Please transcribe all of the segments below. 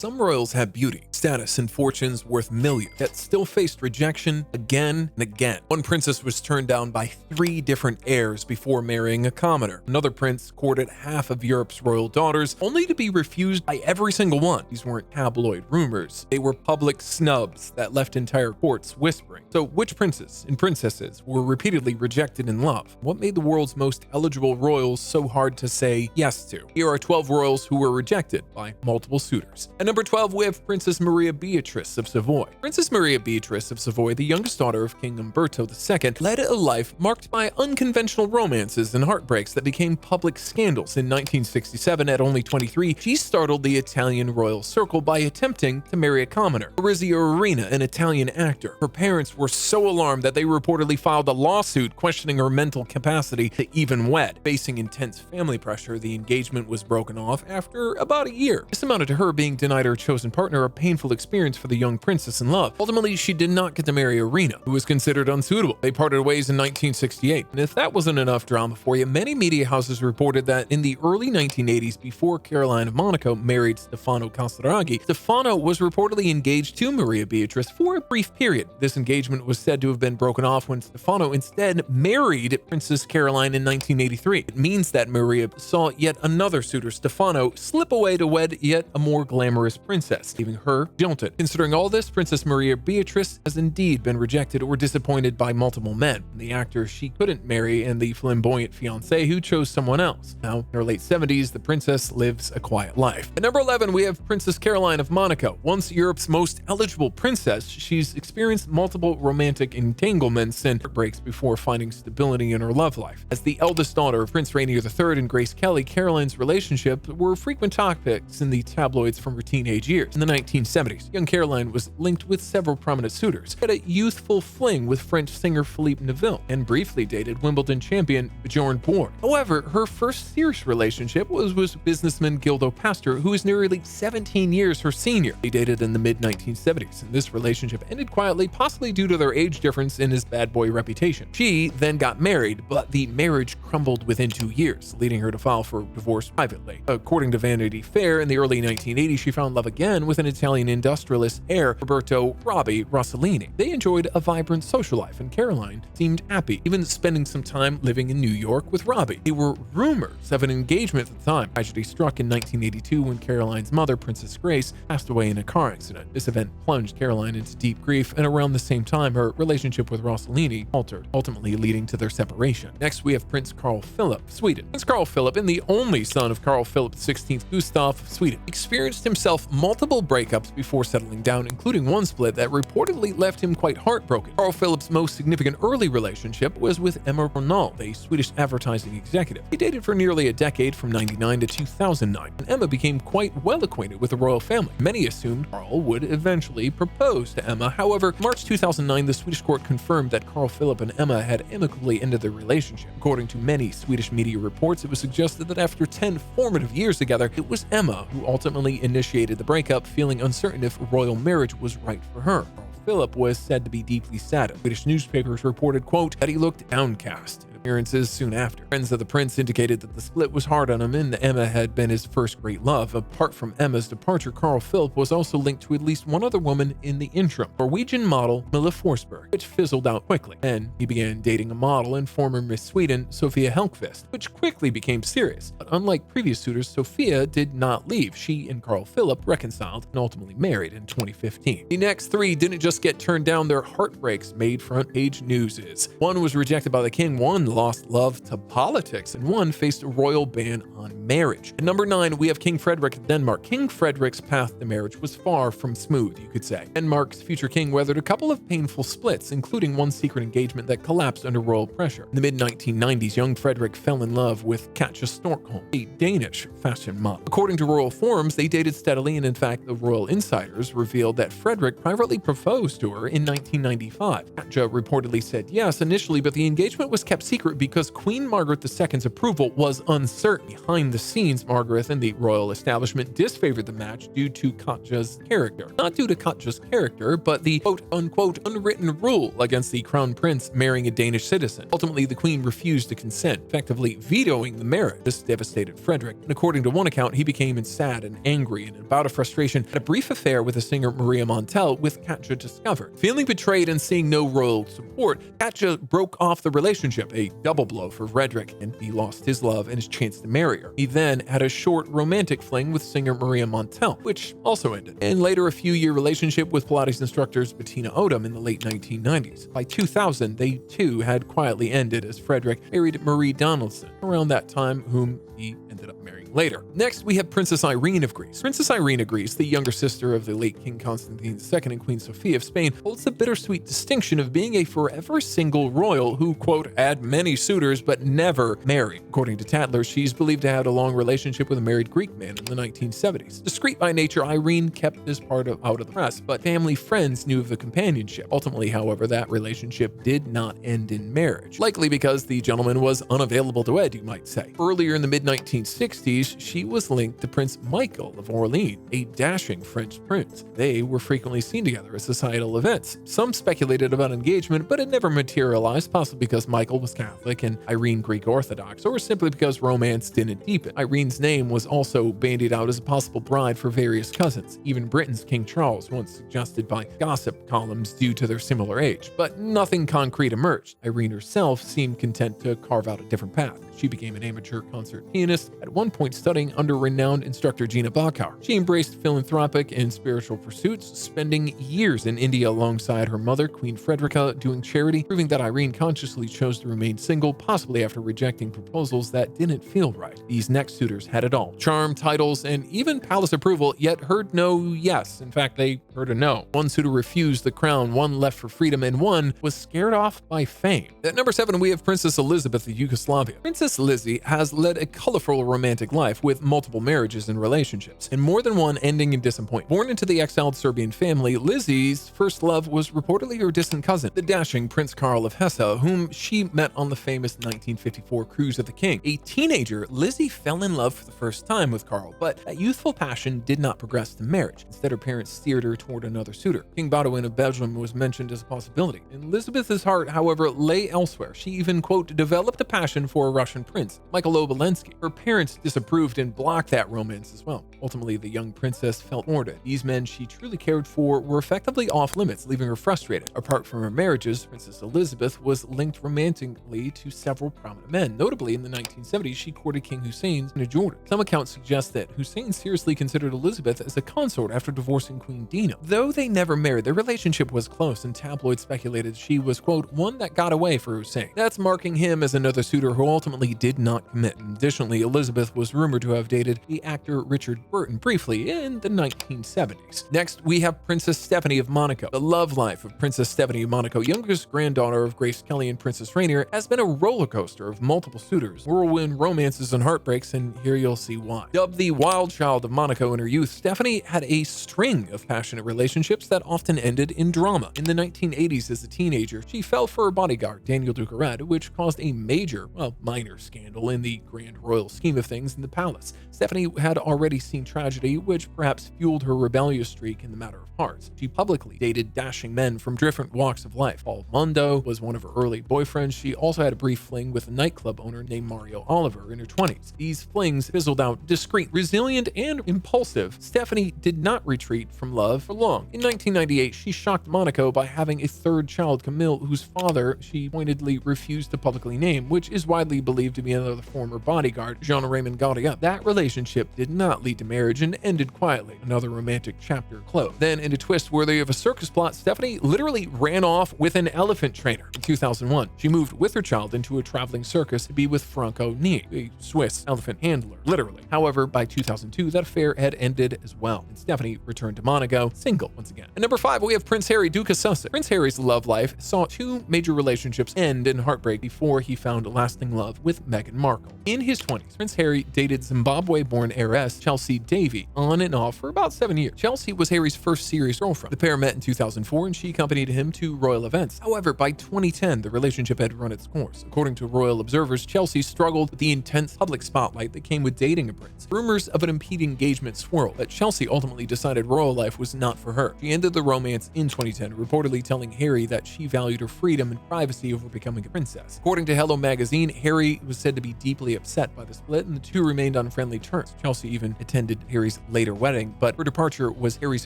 Some royals had beauty, status, and fortunes worth millions, yet still faced rejection again and again. One princess was turned down by 3 different heirs before marrying a commoner. Another prince courted half of Europe's royal daughters, only to be refused by every single one. These weren't tabloid rumors. They were public snubs that left entire courts whispering. So which princes and princesses were repeatedly rejected in love? What made the world's most eligible royals so hard to say yes to? Here are 12 royals who were rejected by multiple suitors. At number 12, we have Princess Maria Beatrice of Savoy. Princess Maria Beatrice of Savoy, the youngest daughter of King Umberto II, led a life marked by unconventional romances and heartbreaks that became public scandals. In 1967, at only 23, she startled the Italian royal circle by attempting to marry a commoner, Maurizio Arena, an Italian actor. Her parents were so alarmed that they reportedly filed a lawsuit questioning her mental capacity to even wed. Facing intense family pressure, the engagement was broken off after about a year. This amounted to her being denied her chosen partner, a painful experience for the young princess in love. Ultimately, she did not get to marry Arena, who was considered unsuitable. They parted ways in 1968. And if that wasn't enough drama for you, many media houses reported that in the early 1980s, before Caroline of Monaco married Stefano Casaraghi, Stefano was reportedly engaged to Maria Beatrice for a brief period. This engagement was said to have been broken off when Stefano instead married Princess Caroline in 1983. It means that Maria saw yet another suitor, Stefano, slip away to wed yet a more glamorous princess, leaving her jilted. Considering all this, Princess Maria Beatrice has indeed been rejected or disappointed by multiple men. The actor she couldn't marry and the flamboyant fiancé who chose someone else. Now, in her late 70s, the princess lives a quiet life. At number 11, we have Princess Caroline of Monaco. Once Europe's most eligible princess, she's experienced multiple romantic entanglements and heartbreaks before finding stability in her love life. As the eldest daughter of Prince Rainier III and Grace Kelly, Caroline's relationships were frequent topics in the tabloids from her teenage years. In the 1970s, young Caroline was linked with several prominent suitors. She had a youthful fling with French singer Philippe Neville and briefly dated Wimbledon champion Bjorn Borg. However, her first serious relationship was with businessman Gildo Pastor, who is nearly 17 years her senior. They dated in the mid-1970s, and this relationship ended quietly, possibly due to their age difference and his bad boy reputation. She then got married, but the marriage crumbled within 2 years, leading her to file for divorce privately. According to Vanity Fair, in the early 1980s, she found love again with an Italian industrialist heir, Roberto Robbie Rossellini. They enjoyed a vibrant social life, and Caroline seemed happy, even spending some time living in New York with Robbie. There were rumors of an engagement at the time. Tragedy struck in 1982 when Caroline's mother, Princess Grace, passed away in a car accident. This event plunged Caroline into deep grief, and around the same time, her relationship with Rossellini altered, ultimately leading to their separation. Next, we have Prince Carl Philip of Sweden. Prince Carl Philip, and the only son of Carl Philip XVI Gustaf of Sweden, experienced himself multiple breakups before settling down, including one split that reportedly left him quite heartbroken. Carl Philip's most significant early relationship was with Emma Ronald, a Swedish advertising executive. They dated for nearly a decade from 1999 to 2009, and Emma became quite well acquainted with the royal family. Many assumed Carl would eventually propose to Emma. However, in March 2009, the Swedish court confirmed that Carl Philip and Emma had amicably ended their relationship. According to many Swedish media reports, it was suggested that after 10 formative years together, it was Emma who ultimately initiated the breakup, feeling uncertain if a royal marriage was right for her. Philip was said to be deeply sad. Swedish newspapers reported, quote, that he looked downcast. Appearances soon after. Friends of the prince indicated that the split was hard on him and that Emma had been his first great love. Apart from Emma's departure, Carl Philip was also linked to at least one other woman in the interim, Norwegian model Milla Forsberg, which fizzled out quickly. Then he began dating a model and former Miss Sweden, Sofia Hellqvist, which quickly became serious. But unlike previous suitors, Sofia did not leave. She and Carl Philip reconciled and ultimately married in 2015. The next 3 didn't just get turned down, their heartbreaks made front page news. One was rejected by the king, one lost love to politics, and one faced a royal ban on marriage. At number 9, we have King Frederik of Denmark. King Frederik's path to marriage was far from smooth, you could say. Denmark's future king weathered a couple of painful splits, including one secret engagement that collapsed under royal pressure. In the mid-1990s, young Frederik fell in love with Katja Storkholm, a Danish fashion model. According to royal forums, they dated steadily, and in fact, the royal insiders revealed that Frederik privately proposed to her in 1995. Katja reportedly said yes initially, but the engagement was kept secret secret because Queen Margaret II's approval was uncertain. Behind the scenes, Margaret and the royal establishment disfavored the match due to Katja's character. Not due to Katja's character, but the quote-unquote unwritten rule against the crown prince marrying a Danish citizen. Ultimately, the queen refused to consent, effectively vetoing the marriage. This devastated Frederik, and according to one account, he became sad and angry, and in a bout of frustration, had a brief affair with the singer Maria Montel, with Katja discovered. Feeling betrayed and seeing no royal support, Katja broke off the relationship, a double blow for Frederik, and he lost his love and his chance to marry her. He then had a short romantic fling with singer Maria Montel, which also ended, and later a few-year relationship with Pilates instructors Bettina Odom in the late 1990s. By 2000, they too had quietly ended as Frederik married Marie Donaldson, around that time, whom he ended up marrying later. Next, we have Princess Irene of Greece. Princess Irene of Greece, the younger sister of the late King Constantine II and Queen Sophia of Spain, holds the bittersweet distinction of being a forever single royal who, quote, had many suitors but never married. According to Tatler, she's believed to have a long relationship with a married Greek man in the 1970s. Discreet by nature, Irene kept this part out of the press, but family friends knew of the companionship. Ultimately, however, that relationship did not end in marriage, likely because the gentleman was unavailable to wed, you might say. Earlier in the mid-1960s, she was linked to Prince Michael of Orleans, a dashing French prince. They were frequently seen together at societal events. Some speculated about engagement, but it never materialized, possibly because Michael was Catholic and Irene Greek Orthodox, or simply because romance didn't deepen. Irene's name was also bandied out as a possible bride for various cousins. Even Britain's King Charles once suggested by gossip columns due to their similar age, but nothing concrete emerged. Irene herself seemed content to carve out a different path. She became an amateur concert pianist, at one point studying under renowned instructor Gina Bachauer. She embraced philanthropic and spiritual pursuits, spending years in India alongside her mother, Queen Frederika, doing charity, proving that Irene consciously chose to remain single, possibly after rejecting proposals that didn't feel right. These next suitors had it all: charm, titles, and even palace approval, yet heard no yes. In fact, they heard a no. One suitor refused the crown, one left for freedom, and one was scared off by fame. At number 7, we have Princess Elizabeth of Yugoslavia. Princess Lizzie has led a colorful romantic life with multiple marriages and relationships, and more than one ending in disappointment. Born into the exiled Serbian family, Lizzie's first love was reportedly her distant cousin, the dashing Prince Karl of Hesse, whom she met on the famous 1954 cruise of the King. A teenager, Lizzie fell in love for the first time with Karl, but that youthful passion did not progress to marriage. Instead, her parents steered her toward another suitor. King Baudouin of Belgium was mentioned as a possibility. Elizabeth's heart, however, lay elsewhere. She even, quote, developed a passion for a Russian prince, Michael Obolensky. Her parents disapproved and blocked that romance as well. Ultimately, the young princess felt thwarted. These men she truly cared for were effectively off limits, leaving her frustrated. Apart from her marriages, Princess Elizabeth was linked romantically to several prominent men. Notably, in the 1970s, she courted King Hussein in Jordan. Some accounts suggest that Hussein seriously considered Elizabeth as a consort after divorcing Queen Dina. Though they never married, their relationship was close, and tabloids speculated she was, quote, one that got away for Hussein. That's marking him as another suitor who ultimately did not commit. Additionally, Elizabeth was rumored to have dated the actor Richard Burton briefly in the 1970s. Next, we have Princess Stephanie of Monaco. The love life of Princess Stephanie of Monaco, youngest granddaughter of Grace Kelly and Princess Rainier, has been a roller coaster of multiple suitors, whirlwind romances and heartbreaks, and here you'll see why. Dubbed the wild child of Monaco in her youth, Stephanie had a string of passionate relationships that often ended in drama. In the 1980s, as a teenager, she fell for her bodyguard, Daniel Ducarret, which caused a major, minor scandal in the grand royal scheme of things in the palace. Stephanie had already seen tragedy, which perhaps fueled her rebellious streak in the matter of hearts. She publicly dated dashing men from different walks of life. Paul Mondo was one of her early boyfriends. She also had a brief fling with a nightclub owner named Mario Oliver in her 20s. These flings fizzled out. Discreet, resilient, and impulsive, Stephanie did not retreat from love for long. In 1998, she shocked Monaco by having a third child, Camille, whose father she pointedly refused to publicly name, which is widely believed to be another former bodyguard, Jean-Raymond Gaudier. That relationship did not lead to marriage and ended quietly. Another romantic chapter closed. Then, in a twist worthy of a circus plot, Stephanie literally ran off with an elephant trainer. In 2001, she moved with her child into a traveling circus to be with Franco Nie, a Swiss elephant handler, literally. However, by 2002, that affair had ended as well, and Stephanie returned to Monaco, single once again. At number 5, we have Prince Harry, Duke of Sussex. Prince Harry's love life saw 2 major relationships end in heartbreak before he found lasting love with Meghan Markle. In his 20s, Prince Harry dated dated Zimbabwe-born heiress Chelsea Davy on and off for about 7 years. Chelsea was Harry's first serious girlfriend. The pair met in 2004 and she accompanied him to royal events. However, by 2010, the relationship had run its course. According to royal observers, Chelsea struggled with the intense public spotlight that came with dating a prince. Rumors of an impending engagement swirled, but Chelsea ultimately decided royal life was not for her. She ended the romance in 2010, reportedly telling Harry that she valued her freedom and privacy over becoming a princess. According to Hello magazine, Harry was said to be deeply upset by the split, and the two remained on friendly terms. Chelsea even attended Harry's later wedding, but her departure was Harry's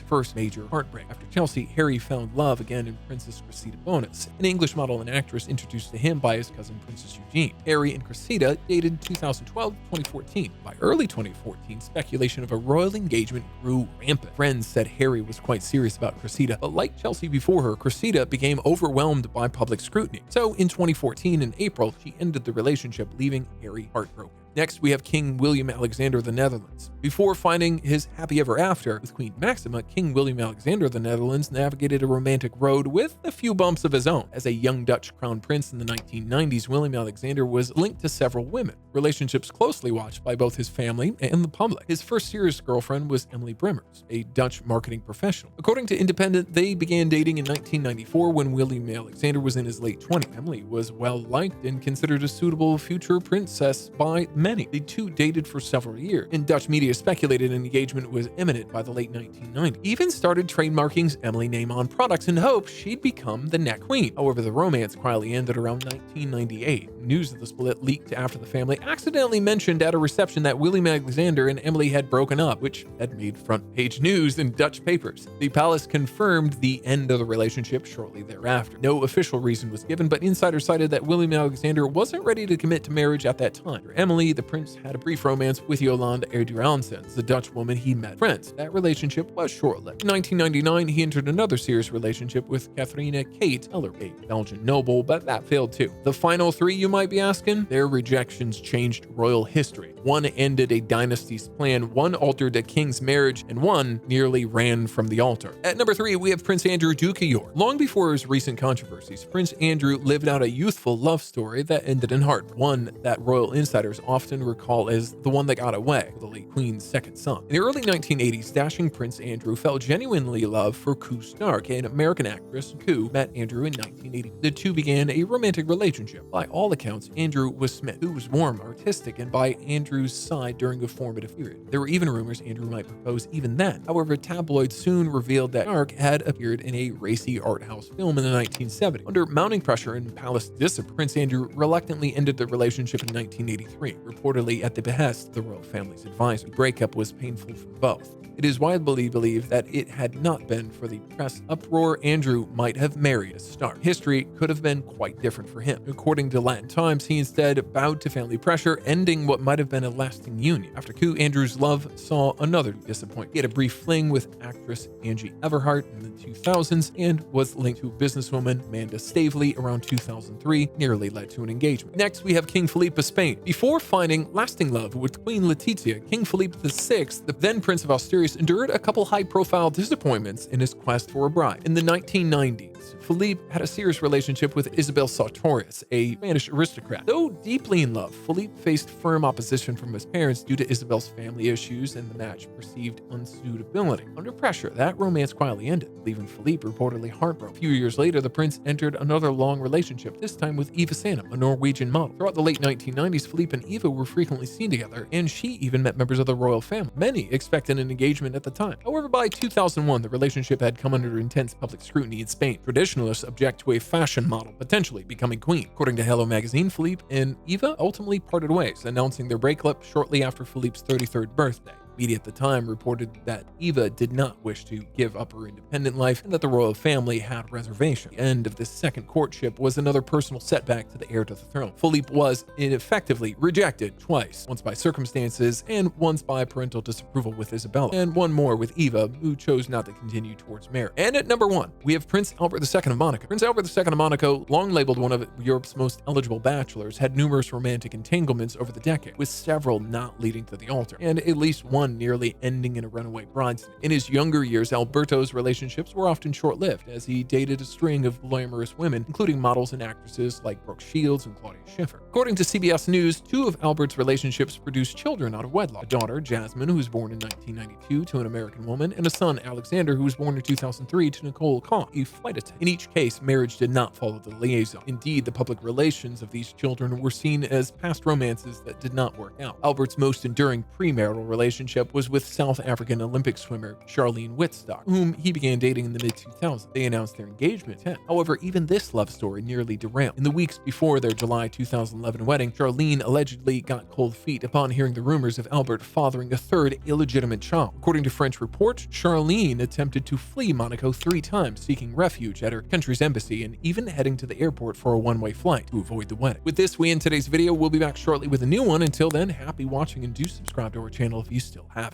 first major heartbreak. After Chelsea, Harry found love again in Princess Cressida Bonus, an English model and actress introduced to him by his cousin Princess Eugenie. Harry and Cressida dated 2012-2014. By early 2014, speculation of a royal engagement grew rampant. Friends said Harry was quite serious about Cressida, but like Chelsea before her, Cressida became overwhelmed by public scrutiny. So in 2014, in April, she ended the relationship, leaving Harry heartbroken. Next, we have King Willem-Alexander of the Netherlands. Before finding his happy ever after with Queen Maxima, King Willem-Alexander of the Netherlands navigated a romantic road with a few bumps of his own. As a young Dutch crown prince in the 1990s, Willem-Alexander was linked to several women, relationships closely watched by both his family and the public. His first serious girlfriend was Emily Brimmers, a Dutch marketing professional. According to Independent, they began dating in 1994 when Willem-Alexander was in his late 20s. Emily was well-liked and considered a suitable future princess by many. The two dated for several years, and Dutch media speculated an engagement was imminent by the late 1990s. Even started trademarking Emily's name on products in hopes she'd become the next queen. However, the romance quietly ended around 1998. News of the split leaked after the family accidentally mentioned at a reception that Willem-Alexander and Emily had broken up, which had made front-page news in Dutch papers. The palace confirmed the end of the relationship shortly thereafter. No official reason was given, but insiders cited that Willem-Alexander wasn't ready to commit to marriage at that time. For Emily, the prince had a brief romance with Jolande Erduransens, the Dutch woman he met friends. That relationship was short-lived. In 1999, he entered another serious relationship with Catharina Kate Eller, a Belgian noble, but that failed too. The final three, you might be asking? Their rejections changed royal history. One ended a dynasty's plan, one altered a king's marriage, and one nearly ran from the altar. At number 3, we have Prince Andrew, Duke of York. Long before his recent controversies, Prince Andrew lived out a youthful love story that ended in heartbreak, one that royal insiders often recall as the one that got away, the late Queen's second son. In the early 1980s, dashing Prince Andrew felt genuinely love for Koo Stark, an American actress. Koo met Andrew in 1980. The two began a romantic relationship. By all accounts, Andrew was smitten. Koo was warm, artistic, and by Andrew's side during a formative period. There were even rumors Andrew might propose even then. However, tabloids soon revealed that Stark had appeared in a racy art house film in the 1970s. Under mounting pressure and palace discipline, Prince Andrew reluctantly ended the relationship in 1983, reportedly at the behest of the royal family's advisor. The breakup was painful for both. It is widely believed that it had not been for the press uproar, Andrew might have married a Stark. History could have been quite different for him. According to Latin Times, he instead bowed to family pressure, ending what might have been a lasting union. After Koo, Andrew's love saw another disappointment. He had a brief fling with actress Angie Everhart in the 2000s and was linked to businesswoman Amanda Stavely around 2003, nearly led to an engagement. Next, we have King Felipe of Spain. Before finding lasting love with Queen Letizia, King Felipe VI, the then Prince of Asturias, endured a couple high-profile disappointments in his quest for a bride. In the 1990s, Felipe had a serious relationship with Isabel Sartorius, a Spanish aristocrat. Though deeply in love, Felipe faced firm opposition from his parents due to Isabel's family issues and the match perceived unsuitability. Under pressure, that romance quietly ended, leaving Felipe reportedly heartbroken. A few years later, the prince entered another long relationship, this time with Eva Sannem, a Norwegian model. Throughout the late 1990s, Felipe and Eva were frequently seen together, and she even met members of the royal family. Many expected an engagement at the time. However, by 2001, the relationship had come under intense public scrutiny in Spain. Traditionalists object to a fashion model potentially becoming queen. According to Hello magazine, Felipe and Eva ultimately parted ways, announcing their breakup shortly after Felipe's 33rd birthday. Media at the time reported that Eva did not wish to give up her independent life and that the royal family had reservations. The end of this second courtship was another personal setback to the heir to the throne. Felipe was ineffectively rejected twice, once by circumstances and once by parental disapproval with Isabella, and one more with Eva, who chose not to continue towards marriage. And at number 1, we have Prince Albert II of Monaco. Prince Albert II of Monaco, long labeled one of Europe's most eligible bachelors, had numerous romantic entanglements over the decade, with several not leading to the altar, and at least one 1941, nearly ending in a runaway bridesmaid. In his younger years, Alberto's relationships were often short-lived, as he dated a string of glamorous women, including models and actresses like Brooke Shields and Claudia Schiffer. According to CBS News, 2 of Albert's relationships produced children out of wedlock: a daughter, Jasmine, who was born in 1992 to an American woman, and a son, Alexander, who was born in 2003 to Nicole Kahn, a flight attendant. In each case, marriage did not follow the liaison. Indeed, the public relations of these children were seen as past romances that did not work out. Albert's most enduring premarital relationship was with South African Olympic swimmer Charlene Whitstock, whom he began dating in the mid-2000s. They announced their engagement at 10. However, even this love story nearly derailed. In the weeks before their July 2011 wedding, Charlene allegedly got cold feet upon hearing the rumors of Albert fathering a third illegitimate child. According to French reports, Charlene attempted to flee Monaco 3 times, seeking refuge at her country's embassy and even heading to the airport for a one-way flight to avoid the wedding. With this, we end today's video. We'll be back shortly with a new one. Until then, happy watching and do subscribe to our channel if you still haven't.